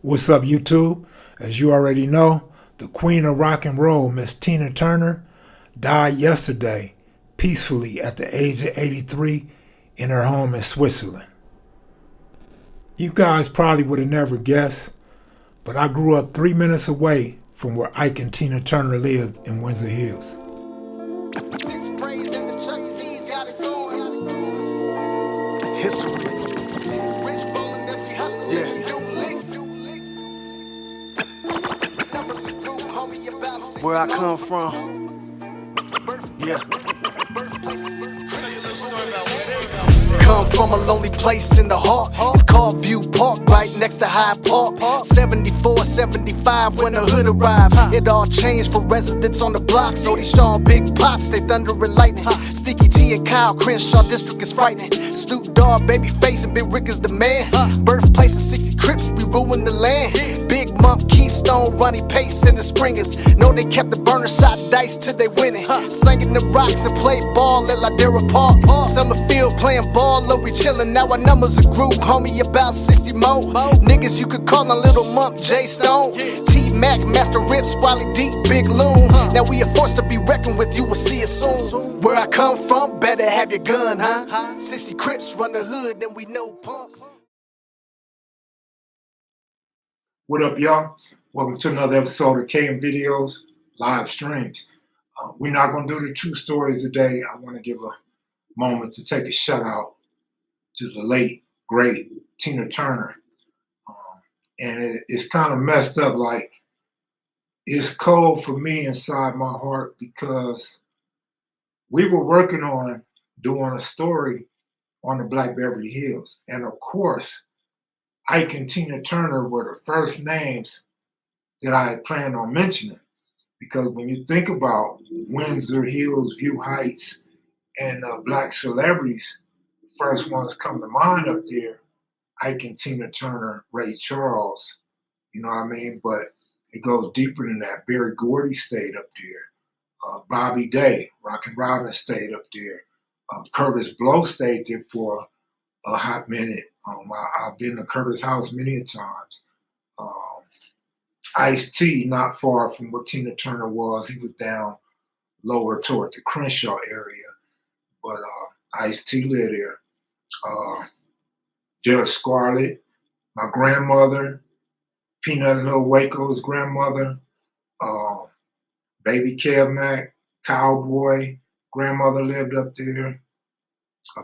What's up, YouTube? As you already know, the queen of rock and roll, Miss Tina Turner, died yesterday peacefully at the age of 83 in her home in Switzerland. You guys probably would have never guessed, but I grew up 3 minutes away from where Ike and Tina Turner lived in Windsor Hills. History. Where I come from. Yeah. Come from a lonely place in the heart. It's called View Park, right next to Hyde Park. 74, 75 when the hood arrived. It all changed for residents on the block. So they showing big pots, they thunder and lightning. Sticky T and Kyle, Crenshaw district is frightening. Snoop Dogg, Babyface, and Big Rick is the man. Birthplace of 60 Crips, we ruin the land. Big Mump, Keystone, Ronnie Pace, and the Springers. Know they kept the burner shot dice till they winning. Slanging the rocks and play ball at Ladera Park. Summerfield playing ball, low, we chillin'. Now our numbers are grew, homie, about 60 more. Niggas you could call a little Mump, J Stone. T-Mac, Master Rip, Squally Deep, Big Loon. Now we are forced to be reckoned with, you will see it soon. Where I come from, better have your gun, huh? 60 Crips run the hood, and we know punks. What up, y'all? Welcome to another episode of KM live streams. We're not going to do the true stories today. I want to give a moment to take a shout out to the late, great Tina Turner. And it's kind of messed up. Like, it's cold for me inside my heart because we were working on doing a story on the Black Beverly Hills. And of course, Ike and Tina Turner were the first names that I had planned on mentioning. Because when you think about Windsor Hills, View Heights, and black celebrities, first ones come to mind up there, Ike and Tina Turner, Ray Charles, you know what I mean? But it goes deeper than that. Berry Gordy stayed up there. Bobby Day, Rockin' Robin stayed up there. Curtis Blow stayed there for a hot minute. I've been to Curtis' house many a times. Ice-T, not far from where Tina Turner was. He was down lower toward the Crenshaw area. But Ice-T lived there. Judge Scarlett, my grandmother, Peanut and Lil Waco's grandmother, baby Kev Cowboy, grandmother lived up there,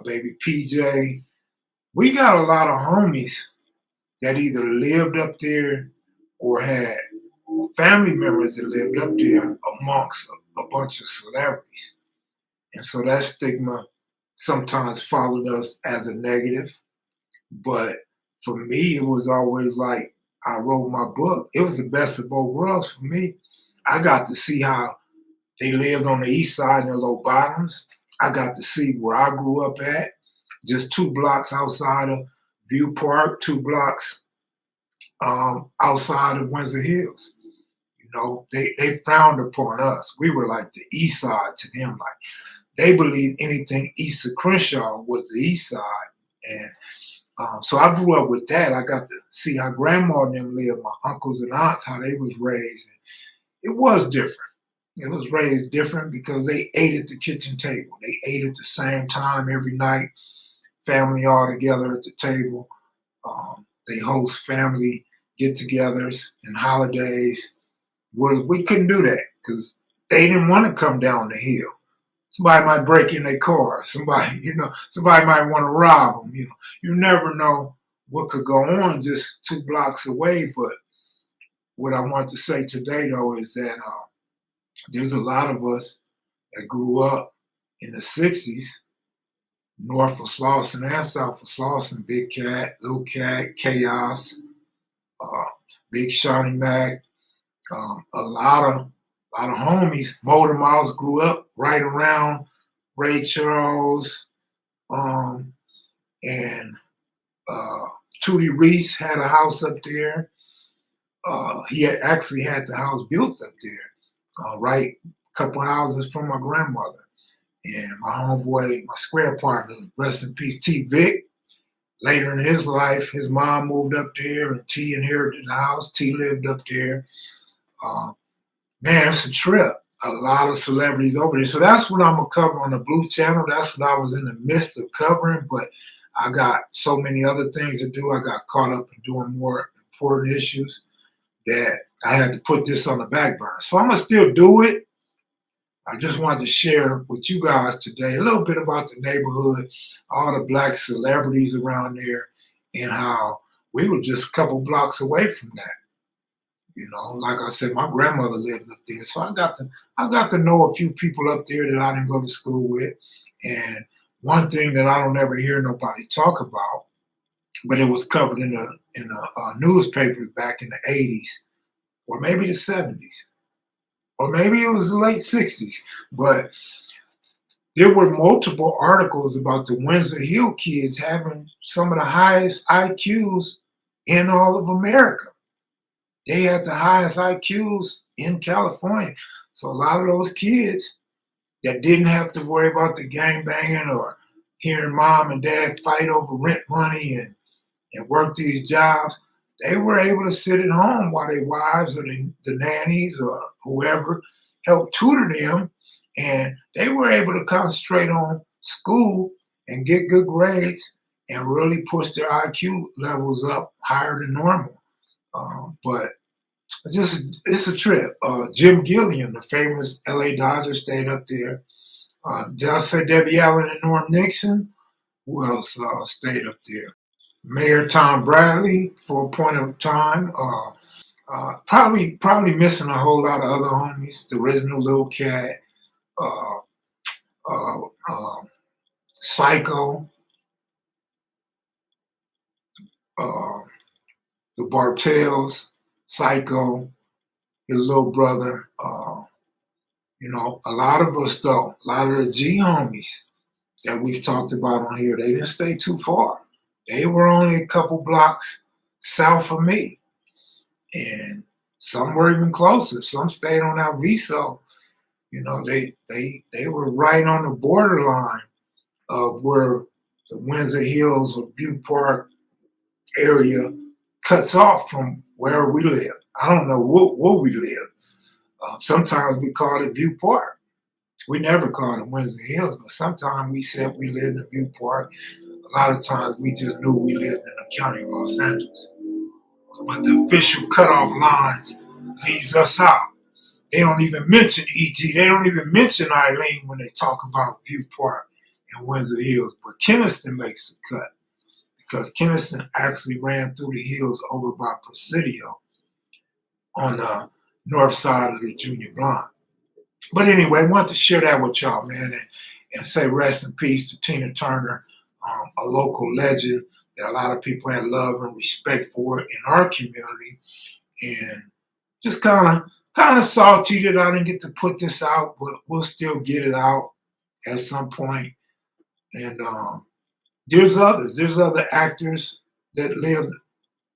baby PJ. We got a lot of homies that either lived up there or had family members that lived up there amongst a bunch of celebrities. And so that stigma sometimes followed us as a negative. But for me, it was always like I wrote my book. It was the best of both worlds for me. I got to see how they lived on the east side in the low bottoms. I got to see where I grew up at, just 2 blocks outside of View Park, 2 blocks outside of Windsor Hills. You know, they frowned upon us. We were like the east side to them. Like, they believed anything east of Crenshaw was the east side. And so I grew up with that. I got to see how grandma and them lived, my uncles and aunts, how they was raised. And it was different. It was raised different because they ate at the kitchen table. They ate at the same time every night, family all together at the table. They host family get-togethers and holidays. We couldn't do that because they didn't want to come down the hill. Somebody might break in their car. Somebody might want to rob them. You never know what could go on just 2 blocks away. But what I want to say today, though, is that there's a lot of us that grew up in the 60s, north of Slauson and south of Slauson, Big Cat, Little Cat, Chaos, Big Shawnee Mac, a lot of homies. Motor Mouse grew up right around Ray Charles, and Tootie Reese had a house up there. He actually had the house built up there, right a couple houses from my grandmother. And my homeboy, my square partner, rest in peace, T. Vic, Later in his life, his mom moved up there, and T inherited the house. T lived up there. Uh, Man, it's a trip. A lot of celebrities over there. So that's what I'm gonna cover on the Blue Channel. That's what I was in the midst of covering, but I got so many other things to do. I got caught up in doing more important issues that I had to put this on the back burner. So I'm gonna still do it. I just wanted to share with you guys today a little bit about the neighborhood, all the black celebrities around there, and how we were just a couple blocks away from that. You know, like I said, my grandmother lived up there, so I got to know a few people up there that I didn't go to school with. And one thing that I don't ever hear nobody talk about, but it was covered in a newspaper back in the '80s, or maybe the '70s, or maybe it was the late '60s. But there were multiple articles about the Windsor Hill kids having some of the highest IQs in all of America. They had the highest IQs in California. So a lot of those kids that didn't have to worry about the gang banging or hearing mom and dad fight over rent money and work these jobs, they were able to sit at home while their wives or the nannies or whoever helped tutor them. And they were able to concentrate on school and get good grades and really push their IQ levels up higher than normal. But it's a trip. Jim Gilliam, the famous LA Dodger, stayed up there. Did I say Debbie Allen and Norm Nixon? Who else stayed up there? Mayor Tom Bradley for a point of time. Probably missing a whole lot of other homies. The original Lil Cat, uh, uh, uh, Psycho, uh, the Bartels, Psycho, his little brother. You know, a lot of us though, a lot of the G homies that we've talked about on here, they didn't stay too far. They were only a couple blocks south of me. And some were even closer. Some stayed on Alviso. You know, they were right on the borderline of where the Windsor Hills or View Park area cuts off from where we live. I don't know where we live. Sometimes we call it View Park. We never called it Windsor Hills, but sometimes we said we lived in View Park. A lot of times we just knew we lived in the county of Los Angeles. But the official cutoff lines leaves us out. They don't even mention EG. They don't even mention Eileen when they talk about View Park and Windsor Hills. But Keniston makes the cut because Keniston actually ran through the hills over by Presidio on the north side of the Junior Blind. But anyway, I want to share that with y'all, man, and say rest in peace to Tina Turner, a local legend that a lot of people had love and respect for in our community. And just kind of salty that I didn't get to put this out, but we'll still get it out at some point. And there's other actors that live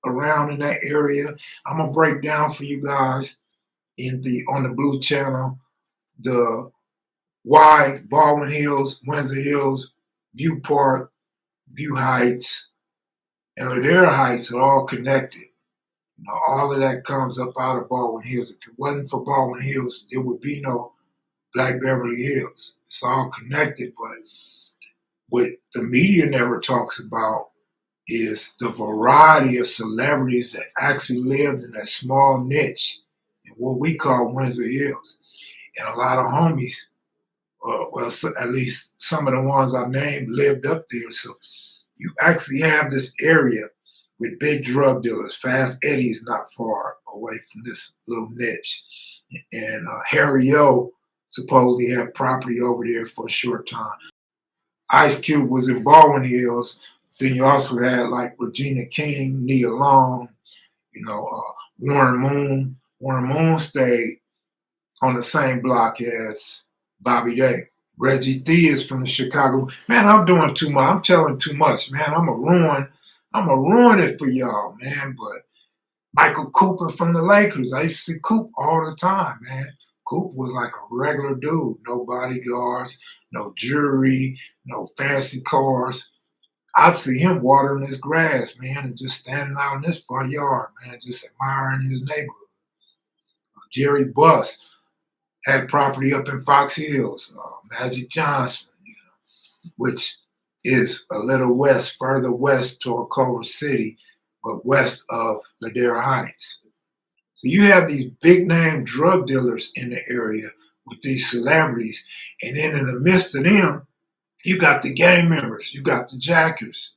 around in that area. I'm gonna break down for you guys on the Blue Channel the why Baldwin Hills, Windsor Hills, View Park, View Heights, and Ladera Heights are all connected. You know, all of that comes up out of Baldwin Hills. If it wasn't for Baldwin Hills, there would be no Black Beverly Hills. It's all connected, but what the media never talks about is the variety of celebrities that actually lived in that small niche in what we call Windsor Hills. And a lot of homies, well, at least some of the ones I named lived up there. So you actually have this area with big drug dealers. Fast Eddie is not far away from this little niche. And Harry O supposedly had property over there for a short time. Ice Cube was in Baldwin Hills. Then you also had like Regina King, Nia Long, you know, Warren Moon. Warren Moon stayed on the same block as Bobby Day. Reggie D is from the Chicago. Man, I'm doing too much. I'm telling too much, man. I'm gonna ruin it for y'all, man. But Michael Cooper from the Lakers. I used to see Coop all the time, man. Coop was like a regular dude. No bodyguards, no jewelry, no fancy cars. I see him watering his grass, man, and just standing out in his front yard, man, just admiring his neighborhood. Jerry Buss had property up in Fox Hills, Magic Johnson, which is a little west, further west toward Culver City, but west of Ladera Heights. So you have these big name drug dealers in the area with these celebrities, and then in the midst of them, you got the gang members, you got the jackers,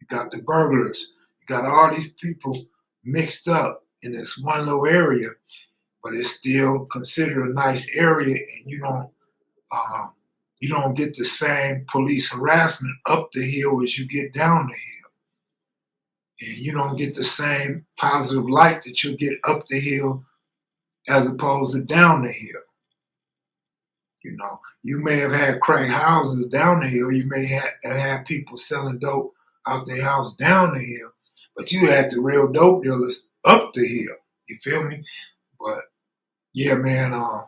you got the burglars, you got all these people mixed up in this one little area, but it's still considered a nice area, and you don't get the same police harassment up the hill as you get down the hill, and you don't get the same positive light that you get up the hill as opposed to down the hill. You may have had crack houses down the hill. You may have had people selling dope out their house down the hill, but you had the real dope dealers up the hill. You feel me? But yeah, man, I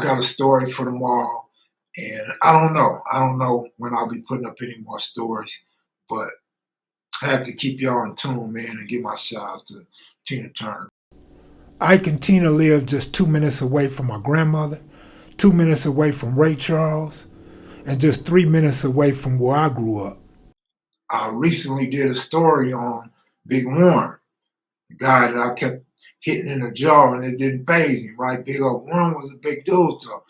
got a story for tomorrow, and I don't know when I'll be putting up any more stories, but I have to keep y'all in tune, man, and give my shout out to Tina Turner. Ike and Tina lived just 2 minutes away from my grandmother, 2 minutes away from Ray Charles, and just 3 minutes away from where I grew up. I recently did a story on Big Warren, the guy that I kept hitting in the jaw and it didn't faze him, right? Big old Warren was a big dude, though,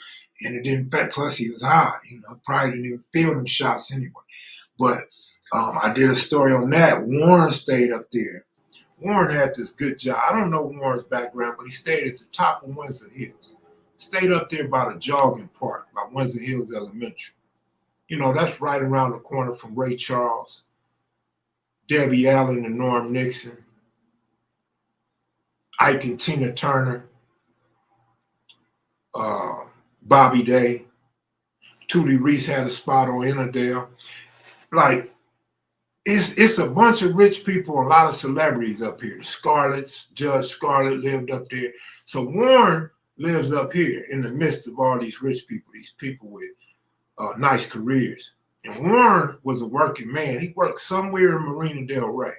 and it didn't faze, plus he was high, probably didn't even feel them shots anyway. But I did a story on that. Warren stayed up there. Warren had this good job. I don't know Warren's background, but he stayed at the top of Windsor Hills. Stayed up there by the jogging park, by Windsor Hills Elementary. That's right around the corner from Ray Charles, Debbie Allen and Norm Nixon, Ike and Tina Turner, Bobby Day, Tootie Reese had a spot on Innerdale. Like, it's a bunch of rich people, a lot of celebrities up here. Judge Scarlett lived up there. So Warren lives up here in the midst of all these rich people, these people with nice careers. And Warren was a working man. He worked somewhere in Marina Del Rey,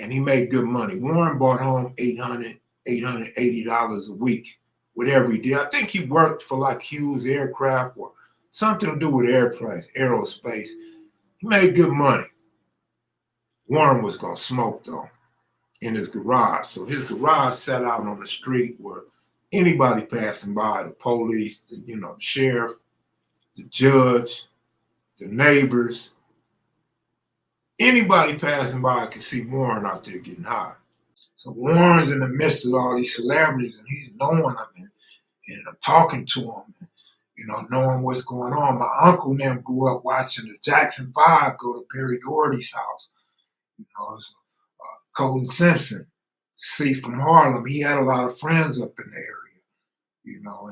and he made good money. Warren brought home $880 a week with every day. I think he worked for like Hughes Aircraft or something to do with airplanes, aerospace. He made good money. Warren was going to smoke, though, in his garage. So his garage sat out on the street where anybody passing by, the police, the sheriff, the judge, the neighbors, anybody passing by could see Warren out there getting high. So Warren's in the midst of all these celebrities, and he's knowing them and talking to them, and, knowing what's going on. My uncle and them grew up watching the Jackson 5 go to Berry Gordy's house. Colton Simpson, C from Harlem, he had a lot of friends up in the area,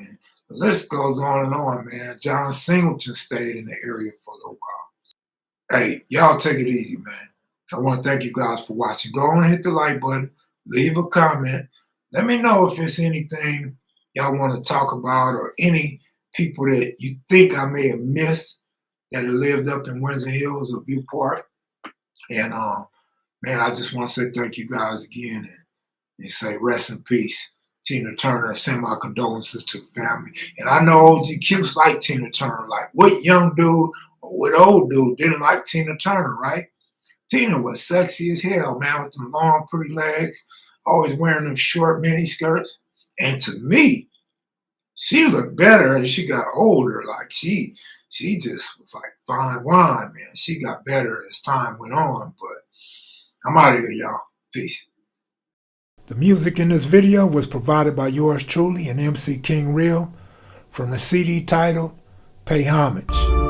and the list goes on and on, man. John Singleton stayed in the area for a little while. Hey, y'all take it easy, man. I want to thank you guys for watching. Go on and hit the like button. Leave a comment. Let me know if it's anything y'all want to talk about or any people that you think I may have missed that lived up in Windsor Hills or View Park. And, man, I just want to say thank you guys again and say rest in peace, Tina Turner, and send my condolences to the family. And I know OGQ's like Tina Turner. Like, what young dude or what old dude didn't like Tina Turner, right? Tina was sexy as hell, man, with them long, pretty legs, always wearing them short mini skirts. And to me, she looked better as she got older. Like, she just was like fine wine, man. She got better as time went on. But I'm out of here, y'all. Peace. The music in this video was provided by yours truly and MC King Real from the CD titled Pay Homage.